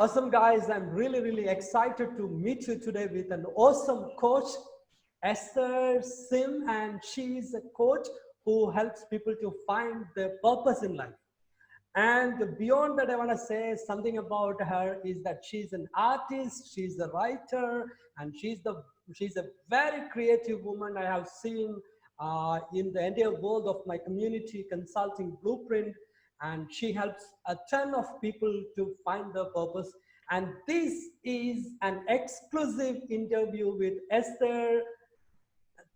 Awesome, guys. I'm really, really excited to meet you today with an awesome coach, Esther Sim, and she is a coach who helps people to find their purpose in life. And beyond that, I want to say something about her is that she's an artist, she's a writer, and she's a very creative woman I have seen in the entire world of my community consulting blueprint. And she helps a ton of people to find their purpose. And this is an exclusive interview with Esther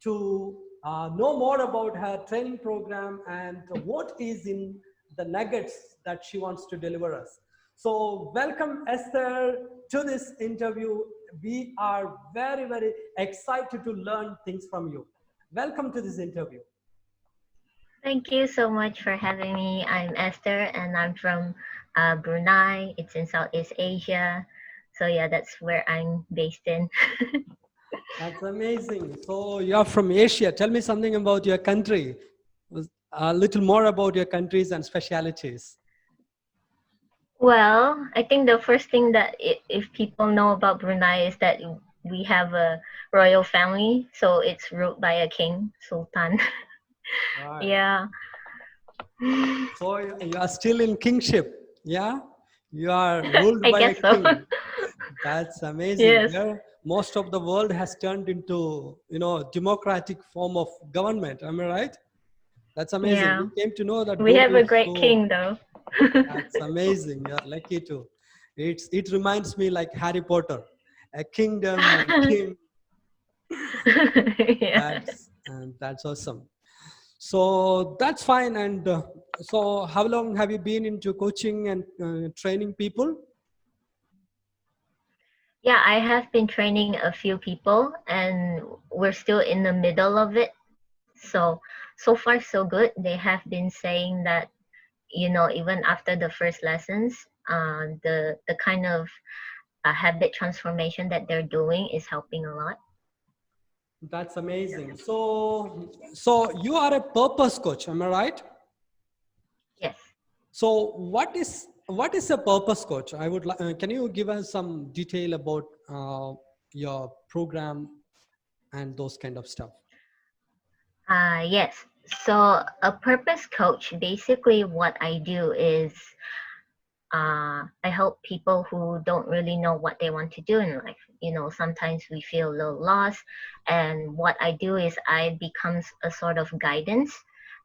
to know more about her training program and what is in the nuggets that she wants to deliver us. So welcome, Esther, to this interview. We are very, very excited to learn things from you. Welcome to this interview. Thank you so much for having me. I'm Esther and I'm from Brunei. It's in Southeast Asia. So yeah, that's where I'm based in. That's amazing. So you're from Asia. Tell me something about your country. A little more about your countries and specialities. Well, I think the first thing that if people know about Brunei is that we have a royal family. So it's ruled by a king, sultan. Right. Yeah. So you are still in kingship, yeah? You are ruled by a so. king. That's amazing. Yes. Yeah? Most of the world has turned into, democratic form of government. Am I right? That's amazing. Yeah. We came to know that. We have a great king, though. That's amazing. You're lucky too. It reminds me like Harry Potter, a kingdom, a king. Yeah. That's awesome. So that's fine. And so how long have you been into coaching and training people? Yeah, I have been training a few people and we're still in the middle of it. So far so good. They have been saying that, even after the first lessons, the kind of habit transformation that they're doing is helping a lot. That's amazing. So you are a purpose coach, am I right? Yes. So what is a purpose coach? I would can you give us some detail about your program and those kind of stuff? Yes. So a purpose coach, basically what I do is I help people who don't really know what they want to do in life. Sometimes we feel a little lost. And what I do is I become a sort of guidance.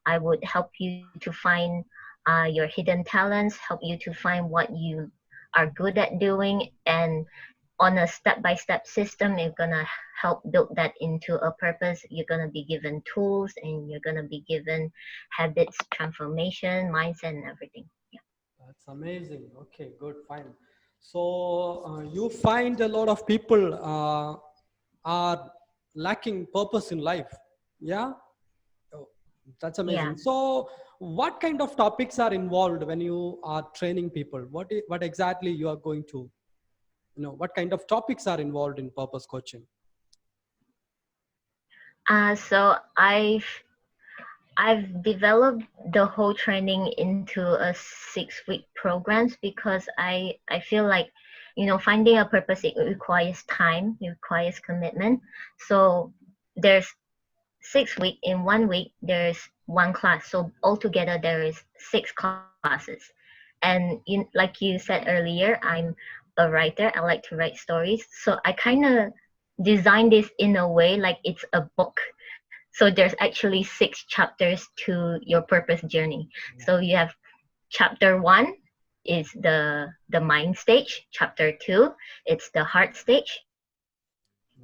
I would help you to find your hidden talents, help you to find what you are good at doing. And on a step-by-step system, you're going to help build that into a purpose. You're going to be given tools and you're going to be given habits, transformation, mindset, and everything. Yeah. That's amazing. Okay, good, fine. So you find a lot of people are lacking purpose in life. Yeah. Oh, that's amazing. Yeah. So what kind of topics are involved when you are training people? What exactly you are going to, what kind of topics are involved in purpose coaching? So I've developed the whole training into a 6-week programs because I feel like, finding a purpose, it requires time, it requires commitment. So there's 6 weeks. In 1 week, there's 1 class. So altogether there is 6 classes. And like you said earlier, I'm a writer. I like to write stories. So I kind of designed this in a way like it's a book. So there's actually 6 chapters to your purpose journey. Yeah. So you have chapter 1 is the mind stage. Chapter 2, it's the heart stage.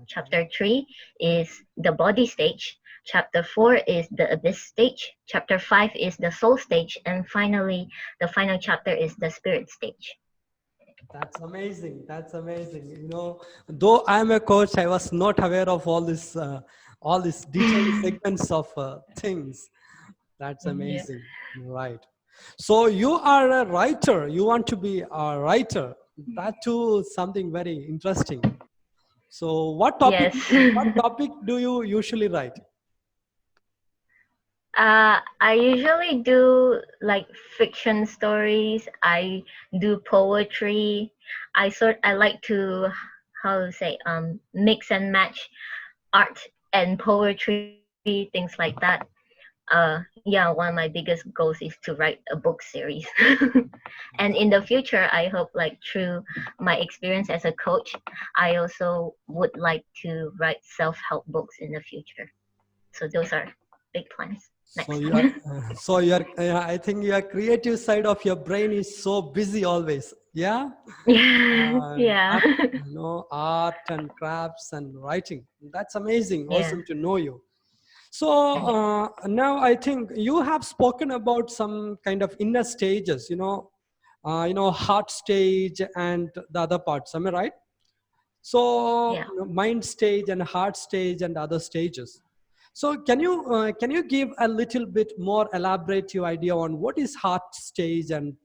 Chapter 3 is the body stage. Chapter 4 is the abyss stage. Chapter 5 is the soul stage. And finally, the final chapter is the spirit stage. That's amazing. That's amazing. Though I'm a coach, I was not aware of all this detailed segments of things. That's amazing. Yeah. Right. So you are a writer. You want to be a writer. That too is something very interesting. So what topic? Yes. What topic do you usually write? I usually do like fiction stories. I do poetry. I like to, how to say, mix and match art and poetry, things like that. Yeah, one of my biggest goals is to write a book series. And in the future, I hope, like, through my experience as a coach, I also would like to write self-help books in the future. So those are big plans. So Next. you are, I think your creative side of your brain is so busy always. Yeah. Yeah. Art, art and crafts and writing. That's amazing. Yeah. Awesome to know you. So Thanks. now I think you have spoken about some kind of inner stages, heart stage and the other parts. Am I right? So Yeah. mind stage and heart stage and other stages. So can you give a little bit more elaborative idea on what is heart stage and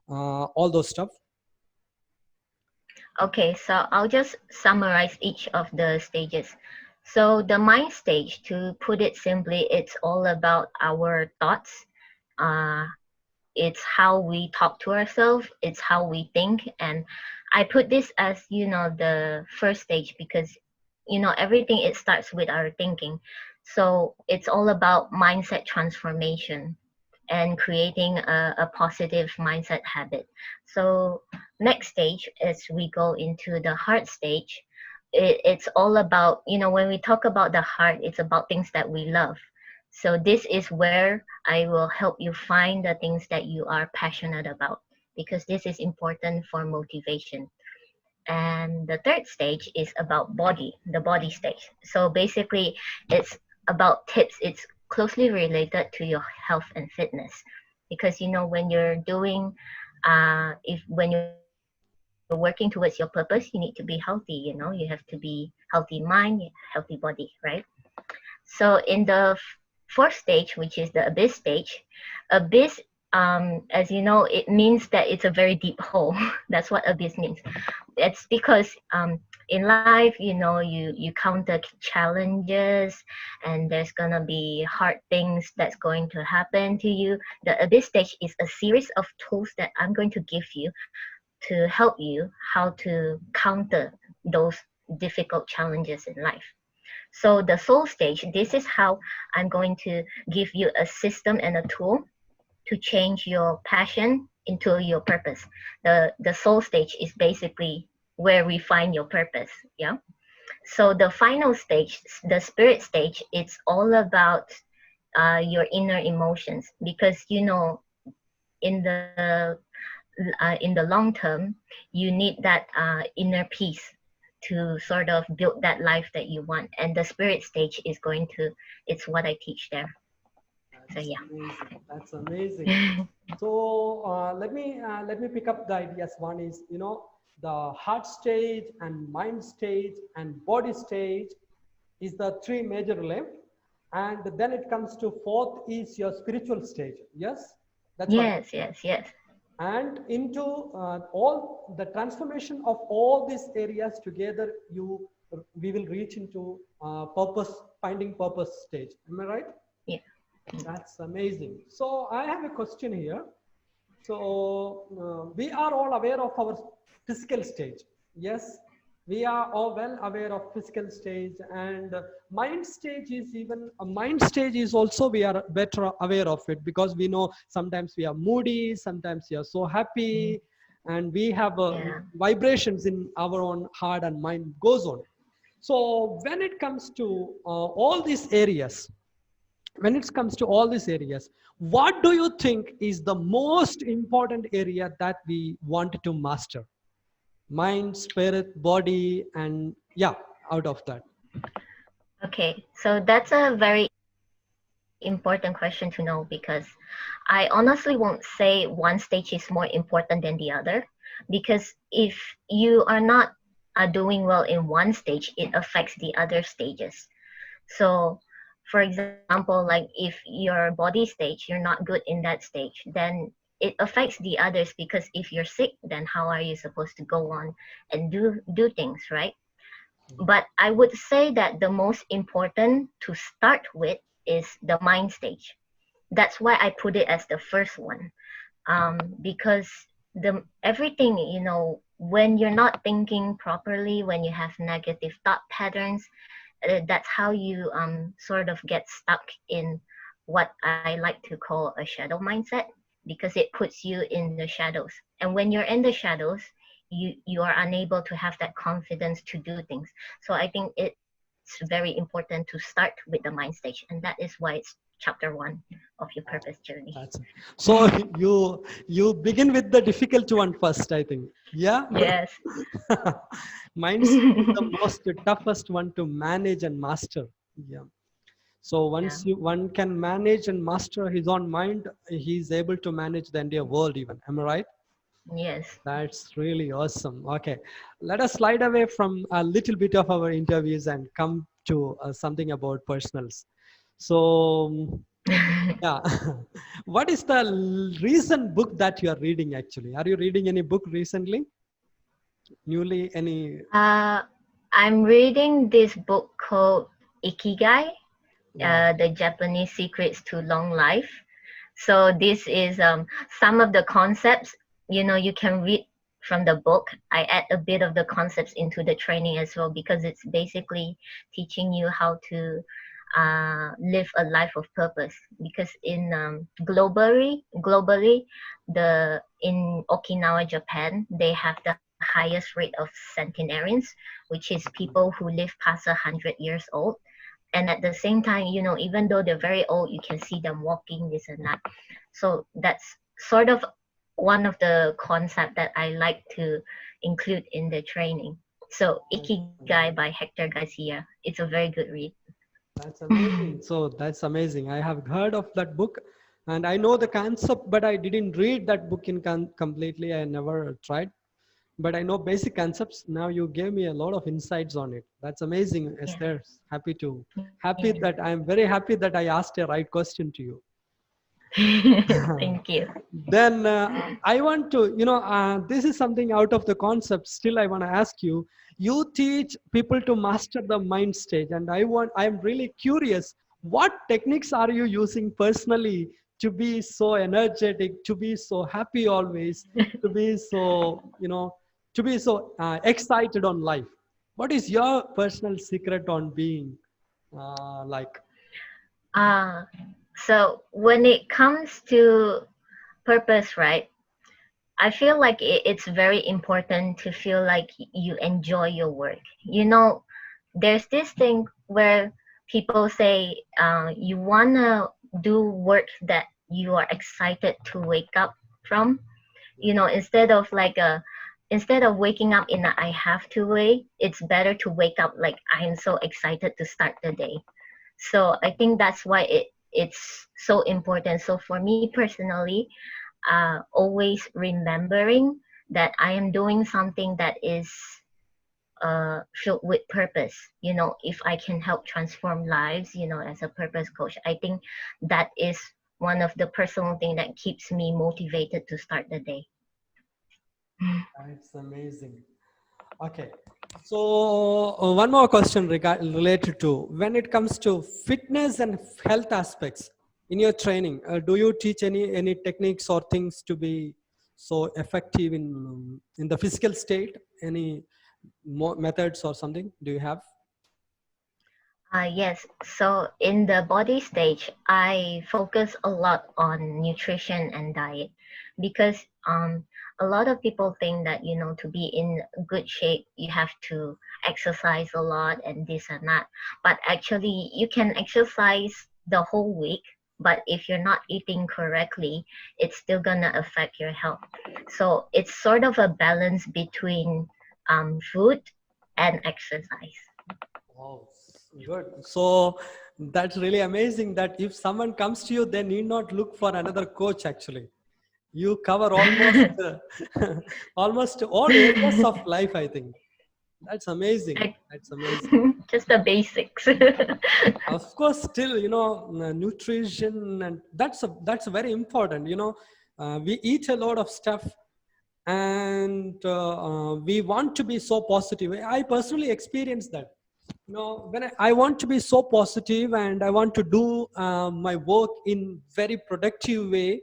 all those stuff? Okay, so I'll just summarize each of the stages. So the mind stage, to put it simply, it's all about our thoughts. Uh, it's how we talk to ourselves. It's how we think. And I put this as, the first stage because, everything, it starts with our thinking. So it's all about mindset transformation and creating a positive mindset habit. So next stage, as we go into the heart stage, it's all about, when we talk about the heart, it's about things that we love. So this is where I will help you find the things that you are passionate about, because this is important for motivation. And the third stage is about the body stage. So basically, it's about tips. It's closely related to your health and fitness, because when you're doing, if when you're working towards your purpose, you need to be healthy. You have to be healthy mind, healthy body, right? So in the fourth stage, which is the abyss stage, abyss, as you know, it means that it's a very deep hole. That's what abyss means. It's because in life, you counter challenges, and there's gonna be hard things that's going to happen to you. The abyss stage is a series of tools that I'm going to give you to help you how to counter those difficult challenges in life. So the soul stage, this is how I'm going to give you a system and a tool to change your passion into your purpose. The soul stage is basically where we find your purpose. Yeah. So the final stage, the spirit stage, it's all about your inner emotions, because in the long term, you need that inner peace to sort of build that life that you want. And the spirit stage is it's what I teach there. So That's yeah. amazing. That's amazing. So let me pick up the ideas. One is the heart stage and mind stage and body stage is the three major limb, and then it comes to fourth is your spiritual stage. Yes, that's what. Yes. And into all the transformation of all these areas together, we will reach into finding purpose stage. Am I right? Yeah. That's amazing. So I have a question here. So we are all aware of our physical stage. Yes, we are all well aware of physical stage, and mind stage is even a mind stage is also we are better aware of it, because we know sometimes we are moody, sometimes we are so happy, and we have vibrations in our own heart and mind goes on. So when it comes to all these areas, what do you think is the most important area that we want to master? Mind, spirit, body, and yeah, out of that. Okay, so that's a very important question to know, because I honestly won't say one stage is more important than the other, because if you are not doing well in one stage, it affects the other stages. So for example, like if your body stage, you're not good in that stage, then it affects the others, because if you're sick, then how are you supposed to go on and do things, right? But I would say that the most important to start with is the mind stage. that's why I put it as the first one, because everything, when you're not thinking properly, when you have negative thought patterns, that's how you sort of get stuck in what I like to call a shadow mindset, because it puts you in the shadows. And when you're in the shadows, you are unable to have that confidence to do things. So I think it's very important to start with the mind stage, and that is why it's chapter 1 of your purpose journey. So you begin with the difficult one first, I think. Yeah. Yes. Mind state is the most toughest one to manage and master. Yeah. So once one can manage and master his own mind, he's able to manage the entire world even. Am I right? Yes. That's really awesome. Okay, let us slide away from a little bit of our interviews and come to something about personals. So, yeah, what is the recent book that you are reading actually? Are you reading any book recently? Newly, any? I'm reading this book called Ikigai, Wow. the Japanese Secrets to Long Life. So this is some of the concepts, you can read from the book. I add a bit of the concepts into the training as well, because it's basically teaching you how to live a life of purpose. Because in globally, in Okinawa, Japan, they have the highest rate of centenarians, which is people who live past 100 years old. And at the same time, even though they're very old, you can see them walking, this and that. So that's sort of one of the concepts that I like to include in the training. So Ikigai by Hector Garcia. It's a very good read. That's amazing. So that's amazing. I have heard of that book and I know the concept, but I didn't read that book in completely. I never tried, but I know basic concepts. Now you gave me a lot of insights on it. That's amazing, Esther. Happy that I'm very happy that I asked a right question to you. Thank you. Then I want to, this is something out of the concept. Still, I want to ask you, you teach people to master the mind stage. And I'm really curious, what techniques are you using personally to be so energetic, to be so happy always, to be so, excited on life? What is your personal secret on being like? So when it comes to purpose, right? I feel like it's very important to feel like you enjoy your work. There's this thing where people say you want to do work that you are excited to wake up from. Instead of waking up in a I have to way, it's better to wake up like I'm so excited to start the day. So I think that's why it's so important. So for me personally, always remembering that I am doing something that is filled with purpose. If I can help transform lives, as a purpose coach, I think that is one of the personal thing that keeps me motivated to start the day. That's amazing. Okay. So one more question related to when it comes to fitness and health aspects in your training, do you teach any techniques or things to be so effective in the physical state? Any more methods or something do you have? Yes. So in the body stage, I focus a lot on nutrition and diet, because a lot of people think that to be in good shape you have to exercise a lot and this and that. But actually, you can exercise the whole week, but if you're not eating correctly, it's still gonna affect your health. So it's sort of a balance between food and exercise. Oh, good. So that's really amazing that if someone comes to you, they need not look for another coach actually. You cover almost almost all areas of life, I think. That's amazing. That's amazing. Just the basics. Of course, still, nutrition, and that's very important. We eat a lot of stuff and we want to be so positive. I personally experienced that. When I want to be so positive and I want to do my work in very productive way,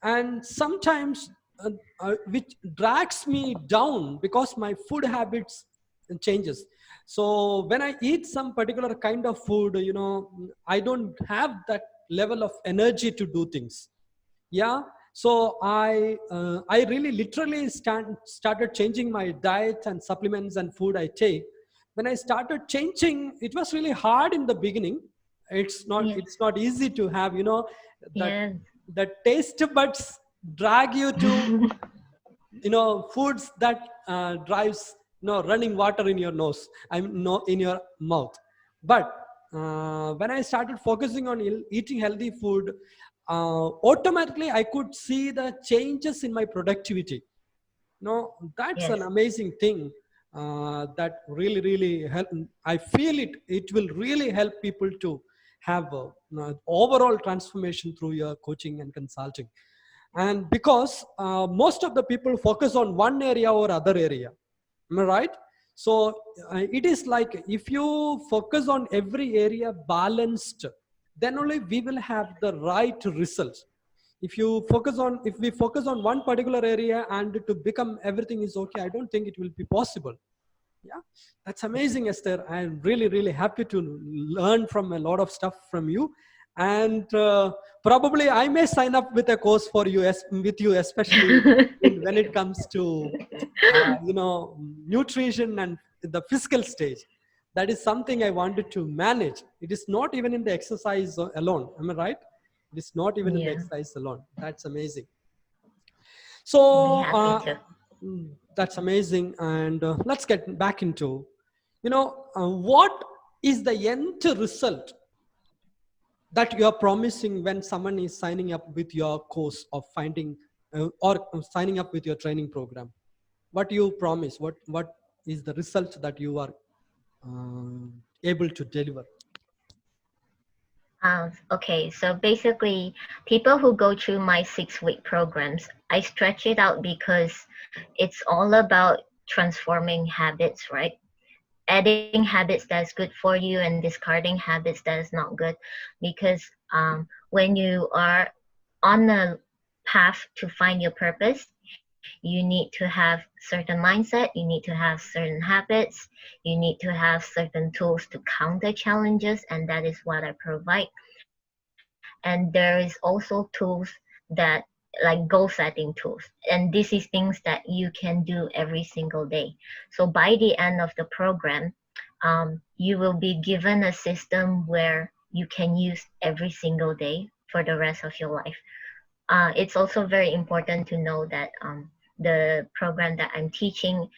and sometimes which drags me down because my food habits changes. So when I eat some particular kind of food, I don't have that level of energy to do things. Yeah. So I really literally started changing my diet and supplements and food I take. When I started changing, it was really hard in the beginning. Yes. It's not easy to have, that Yes. the taste buds drag you to foods that drives running water in your nose, no, in your mouth. But when I started focusing on eating healthy food, automatically I could see the changes in my productivity. That's Yes. an amazing thing. That really really help. I feel it will really help people to have a overall transformation through your coaching and consulting. And because most of the people focus on one area or other area, am I right? So it is like, if you focus on every area balanced, then only we will have the right results. If we focus on one particular area and to become everything is okay, I don't think it will be possible. Yeah, that's amazing, Esther. I'm really, really happy to learn from a lot of stuff from you. And probably I may sign up with a course for you, with you, especially when it comes to, nutrition and the physical stage. That is something I wanted to manage. It is not even in the exercise alone. Am I right? It is not even in the Yeah. exercise alone. That's amazing. Be So happy to. that's amazing. And let's get back into, what is the end result that you are promising when someone is signing up with your course of finding or signing up with your training program? What do you promise? What is the result that you are able to deliver? Okay, so basically, people who go through my 6-week programs, I stretch it out because it's all about transforming habits, right? Adding habits that's good for you and discarding habits that is not good. Because when you are on a path to find your purpose, you need to have certain mindset, you need to have certain habits, you need to have certain tools to counter challenges, and that is what I provide. And there is also tools that like goal setting tools, and this is things that you can do every single day. So by the end of the program, you will be given a system where you can use every single day for the rest of your life. It's also very important to know that the program that I'm teaching,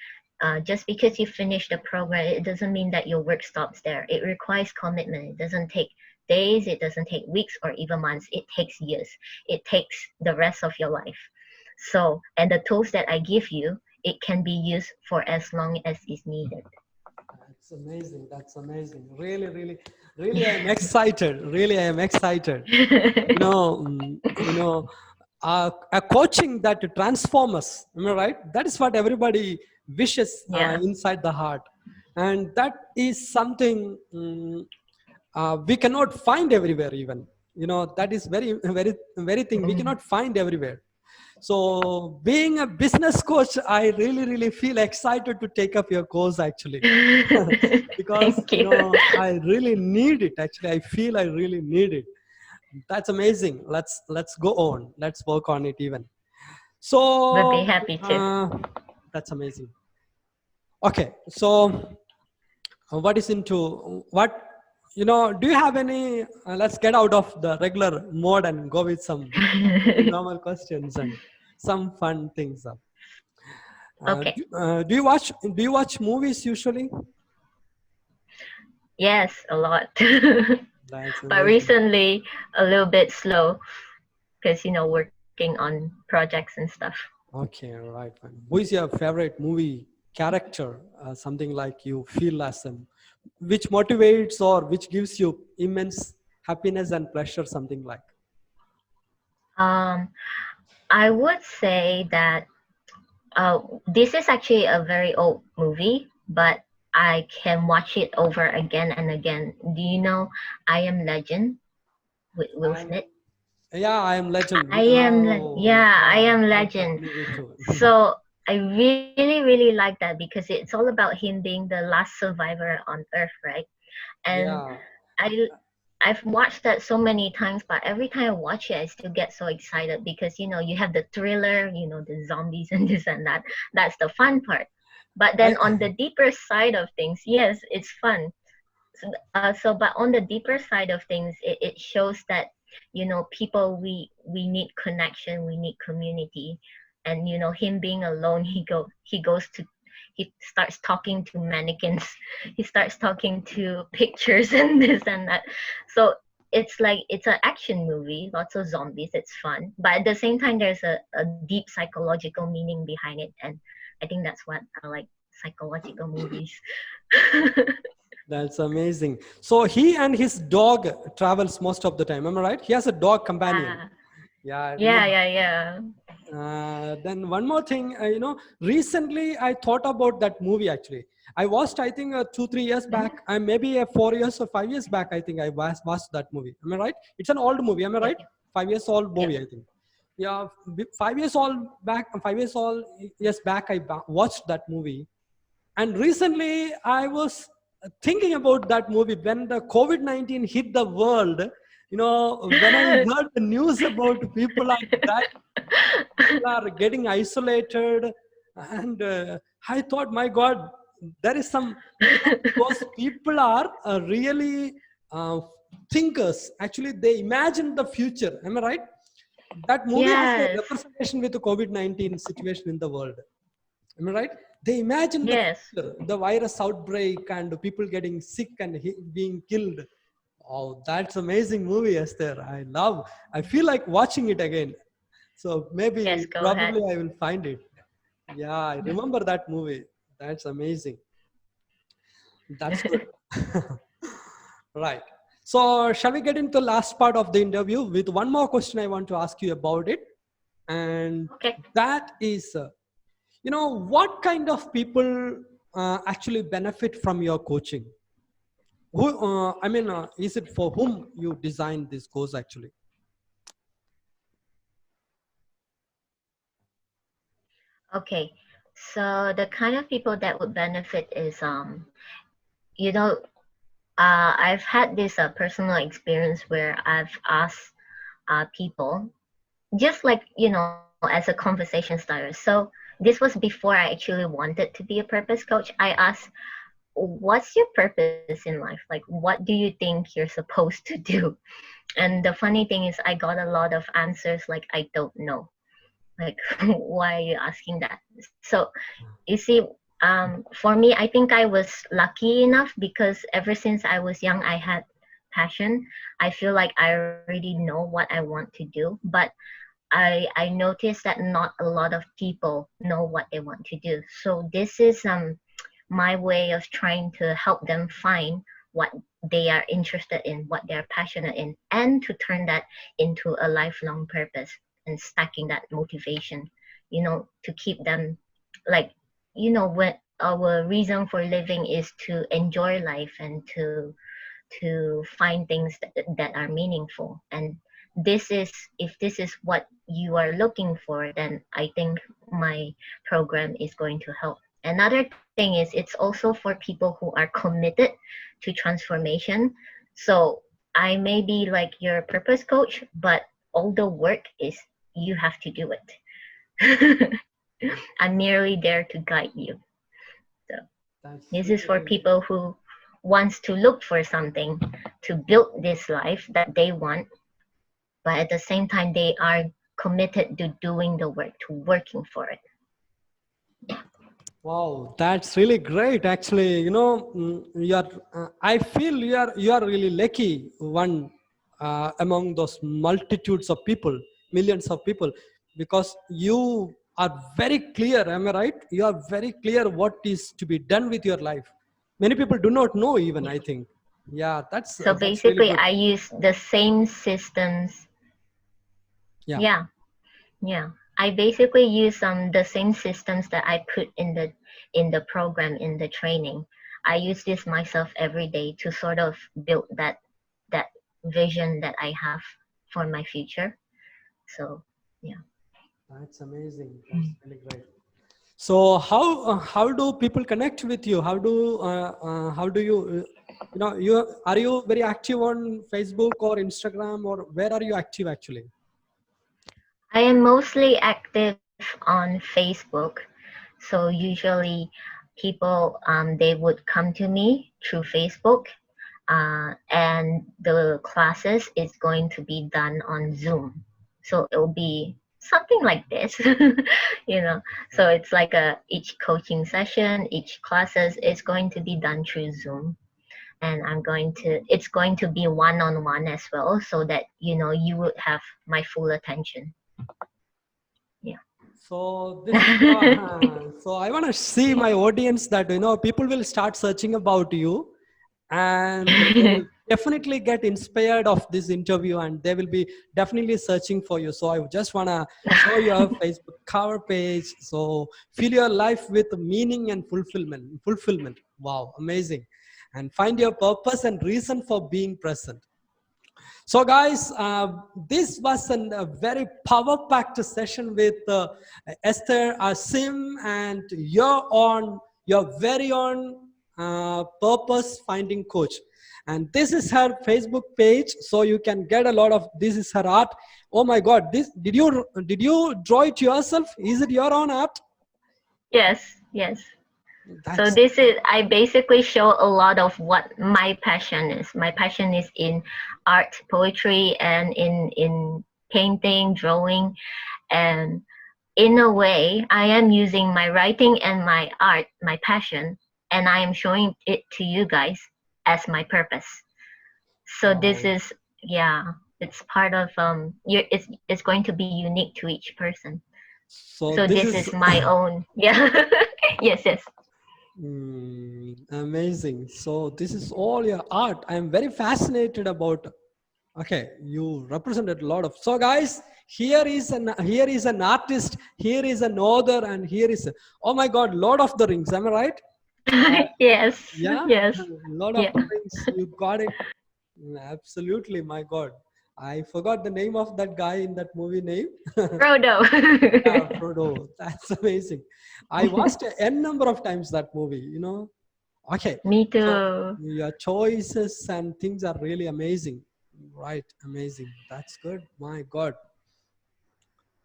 just because you finish the program, it doesn't mean that your work stops there. It requires commitment. It doesn't take days, it doesn't take weeks or even months. It takes years. It takes the rest of your life. So, and the tools that I give you, it can be used for as long as is needed. That's amazing. That's amazing. Really, really, really, I am excited. Really, I am excited. A coaching that transforms us. Am I right? That is what everybody wishes Yeah. inside the heart, and that is something we cannot find everywhere. Even that is very, very, very thing we cannot find everywhere. So being a business coach, I really, really feel excited to take up your course actually. Because Thank you. I really need it. Actually, I feel I really need it. That's amazing. Let's go on. Let's work on it even. Would be So happy to. that's amazing. Okay, so what is into what? Do you have any? Let's get out of the regular mode and go with some normal questions and some fun things. Okay. Do you watch movies usually? Yes, a lot. That's But amazing. recently, a little bit slow because, working on projects and stuff. Okay, all right. Fine. Who is your favorite movie character? Something like you feel as which motivates or which gives you immense happiness and pleasure, something like. Um, I would say that this is actually a very old movie, but I can watch it over again and again. Do you know I Am Legend with Will I'm, Smith? yeah, I am legend. Oh, Yeah, I yeah, Am that's a Legend. movie too. So I really, really like that because it's all about him being the last survivor on Earth, right? And Yeah, I I've watched that so many times, but every time I watch it, I still get so excited because you have the thriller, the zombies and this and that. That's the fun part. But I then on the deeper side of things, yes, it's fun. But on the deeper side of things, it shows that people, we need connection, we need community, and him being alone, he starts talking to mannequins, he starts talking to pictures and this and that. So it's like it's an action movie, lots of zombies, it's fun, but at the same time there's a deep psychological meaning behind it, and I think that's what I like, psychological movies. That's amazing. So he and his dog travels most of the time. Am I right? He has a dog companion. Yeah, Yeah, I yeah, remember. yeah, yeah. Then one more thing, recently I thought about that movie actually. I watched, I think, 2, 3 years Mhm. back, and maybe 4 years or 5 years back, I think I watched that movie. Am I right? It's an old movie. Am I Yep, right? 5 years old yep. movie, I think. Yeah, 5 years old back, 5 years old years back, I watched that movie. And recently, I was thinking about that movie when the COVID-19 hit the world. When I heard the news about people are dying, people are getting isolated, and I thought, my God, there is some, those people are really uh, thinkers. Actually, they imagine the future. Am I right? That movie has a Yes, representation with the COVID-19 situation in the world. Am I right? They imagine the yes. future, the virus outbreak and people getting sick and being killed. Oh, that's amazing movie, Esther. I feel like watching it again. So Yes, maybe, go ahead. probably I will find it. Yeah, I remember that movie. That's amazing. That's good. Right. So shall we get into the last part of the interview with one more question I want to ask you about it? And Okay. that is, what kind of people actually benefit from your coaching? Is it for whom you designed this course actually? Okay. So the kind of people that would benefit is you know, I've had this personal experience where I've asked people, just like as a conversation starter. So this was before I actually wanted to be a purpose coach. I asked, what's your purpose in life? Like, what do you think you're supposed to do? And the funny thing is, I got a lot of answers like, I don't know. Like, why are you asking that? So you see, for me, I think I was lucky enough because ever since I was young, I had passion. I feel like I already know what I want to do, but I noticed that not a lot of people know what they want to do. So this is my way of trying to help them find what they are interested in, what they're passionate in, and to turn that into a lifelong purpose and stacking that motivation, to keep them like, when our reason for living is to enjoy life and to find things that are meaningful. And this is if this is what you are looking for, then I think my program is going to help. Another thing is it's also for people who are committed to transformation. So I may be like your purpose coach, but all the work is you have to do it. I'm merely there to guide you. So That's this is really, for really. people who wants to look for something to build this life that they want, but at the same time they are committed to doing the work, to working for it. Wow, that's really great. Actually, I feel you are really lucky one among those multitudes of people, millions of people, because you are very clear. Am I right? You are very clear what is to be done with your life. Many people do not know even. Yeah. I think. Yeah, So that's really basically good. I use the same systems. Yeah. Yeah, yeah. I basically use the same systems that I put in the program, in the training. I use this myself every day to sort of build that vision that I have for my future. So yeah. That's amazing. That's really great. So how do people connect with you? How do you are you very active on Facebook or Instagram, or where are you active actually? I am mostly active on Facebook. So usually people they would come to me through Facebook, and the classes is going to be done on Zoom. So it will be something like this, you know. So it's like each coaching session, each classes is going to be done through Zoom. And it's going to be one-on-one as well, so that, you know, you would have my full attention. Yeah. So this is so I want to see my audience that, you know, people will start searching about you, and they will definitely get inspired of this interview, and they will be definitely searching for you. So I just want to show your Facebook cover page. So fill your life with meaning and fulfillment. Wow, amazing. And find your purpose and reason for being present. So guys, this was a very power-packed session with Esther R, and your very own purpose finding coach. And this is her Facebook page, so you can get a lot of, this is her art. Oh my God, did you draw it yourself? Is it your own art? Yes. So this is, I basically show a lot of what my passion is. My passion is in art, poetry, and in painting, drawing. And in a way, I am using my writing and my art, my passion, and I am showing it to you guys as my purpose. So this is, yeah, it's part of, it's going to be unique to each person. So this is my own, yeah, yes. Amazing. So this is all your art. I'm very fascinated about. Okay, you represented a lot of. So guys, here is an artist, here is an author, and here is oh my God, Lord of the Rings. Am I right? Yes. Yeah. Yes. Lord of the Rings. You got it. Absolutely, my God. I forgot the name of that guy in that movie name. Frodo. Yeah, Frodo. That's amazing. I watched n number of times that movie, you know. Okay. Me too. So your choices and things are really amazing. Right. Amazing. That's good. My God.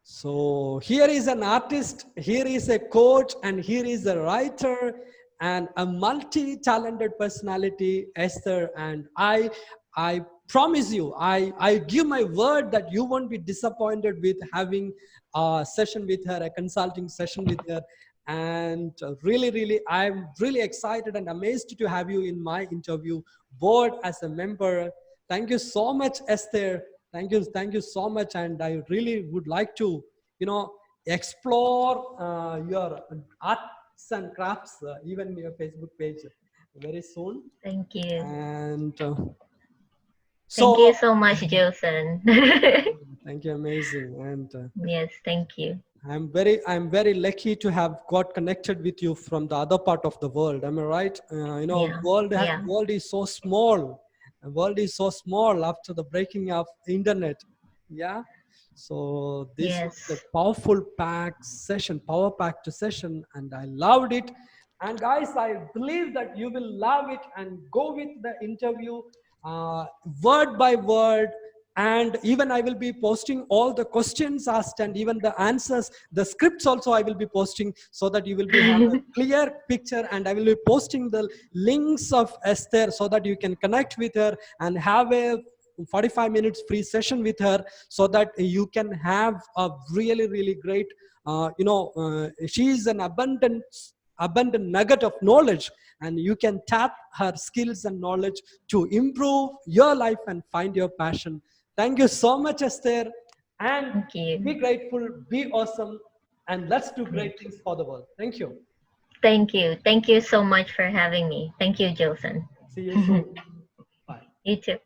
So here is an artist, here is a coach, and here is a writer and a multi-talented personality, Esther. And I promise you, I give my word that you won't be disappointed with having a session with her, a consulting session with her. And really, I'm really excited and amazed to have you in my interview board as a member. Thank you so much, Esther. Thank you so much. And I really would like to, you know, explore your arts and crafts, even your Facebook page very soon. Thank you. And thank you so much, 𝐤𝐻𝐶. Thank you, amazing. And yes, thank you. I'm very lucky to have got connected with you from the other part of the world. Am I right? You know, world is so small. The world is so small after the breaking of internet. Yeah. So this was a power-packed session, and I loved it. And guys, I believe that you will love it, and go with the interview word by word. And even I will be posting all the questions asked and even the answers, the scripts also I will be posting, so that you will be have a clear picture. And I will be posting the links of Esther so that you can connect with her and have a 45 minutes free session with her, so that you can have a really great, she is an abundant nugget of knowledge, and you can tap her skills and knowledge to improve your life and find your passion. Thank you so much, Esther. And be grateful, be awesome, and let's do great things for the world. Thank you. Thank you. Thank you so much for having me. Thank you, 𝐤𝐻𝐶. See you soon. Bye. You too.